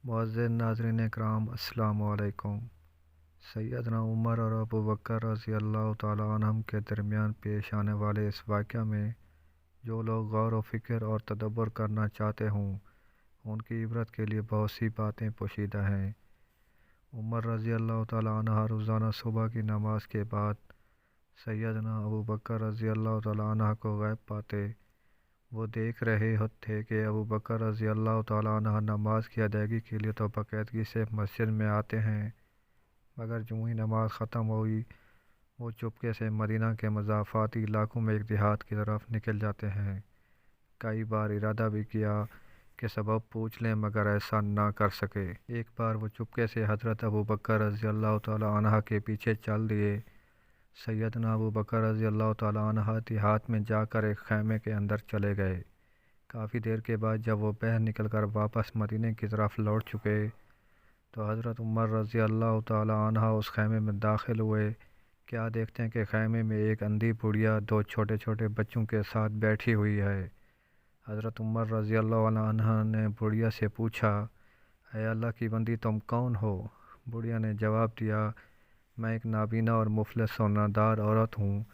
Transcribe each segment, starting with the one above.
मुअज़्ज़िज़ नाज़रीन इकराम, अस्सलामु अलैकुम। सैयदना उमर और अबू बकर रज़ी अल्लाह तआला अन्हुम के दरमियान पेश आने वाले इस वाक़या में जो लोग गौर व फ़िक्र और तदब्बुर करना चाहते हों उनकी इबरत के लिए बहुत सी बातें पोशीदा हैं। उमर रज़ी अल्लाह तआला अन्हु रोज़ाना सुबह की नमाज के बाद सैयदना अबू बकर रज़ी अल्लाह तआला अन्हु को गैब पाते। वो देख रहे थे कि अबू बकर रज़ी अल्लाह तआला अन्हु नमाज की अदायगी के लिए तो बाकायदगी से मस्जिद में आते हैं, मगर जो ही नमाज ख़त्म हुई वो चुपके से मदीना के मज़ाफ़ाती इलाकों में एक देहात की तरफ निकल जाते हैं। कई बार इरादा भी किया कि सबब पूछ लें, मगर ऐसा ना कर सके। एक बार वो चुपके से हज़रत अबू बकर रज़ी अल्लाह तआला अन्हु के पीछे चल दिए। सैयदना अबू बकर रज़ी अल्लाह तआला अन्हु देहात में जाकर एक खैमे के अंदर चले गए। काफ़ी देर के बाद जब वो बाहर निकलकर वापस मदीने की तरफ लौट चुके तो हज़रत उमर रज़ी अल्लाह तआला अन्हु उस खैमे में दाखिल हुए। क्या देखते हैं कि खैमे में एक अंधी बुढ़िया दो छोटे छोटे बच्चों के साथ बैठी हुई है। हज़रत उमर रज़ी अल्लाह अन्हु ने बुढ़िया से पूछा, ऐ अल्लाह की बंदी, तुम कौन हो? बुढ़िया ने जवाब दिया, मैं एक नाबीना और मुफलिस और नादार औरत हूँ।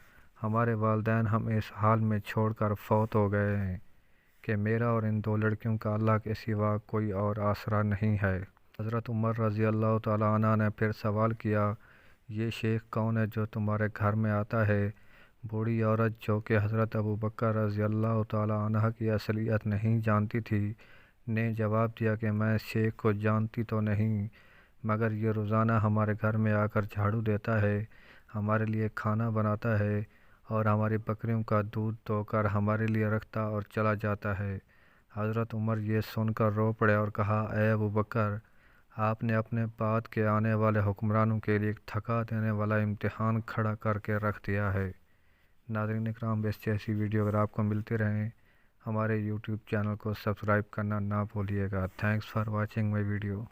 हमारे वालिदैन हमें इस हाल में छोड़कर फौत हो गए हैं कि मेरा और इन दो लड़कियों का अल्लाह के सिवा कोई और आसरा नहीं है। हज़रत उमर रज़ी अल्लाह तआला अन्हु ने फिर सवाल किया, ये शेख कौन है जो तुम्हारे घर में आता है? बूढ़ी औरत, जो कि हज़रत अबू बकर रज़ी अल्लाह तआला अन्हु की असलियत नहीं जानती थी, ने जवाब दिया कि मैं इस शेख को जानती तो नहीं, मगर ये रोज़ाना हमारे घर में आकर झाड़ू देता है, हमारे लिए खाना बनाता है और हमारी बकरियों का दूध धोकर हमारे लिए रखता और चला जाता है। हज़रत उमर ये सुनकर रो पड़े और कहा, ऐ अबू बकर, आपने अपने बाद के आने वाले हुक्मरानों के लिए एक थका देने वाला इम्तिहान खड़ा करके रख दिया है। नाज़रीन इकराम, इस जैसी वीडियो अगर आपको मिलती रहें हमारे यूट्यूब चैनल को सब्सक्राइब करना ना भूलिएगा। Thanks for watching my video.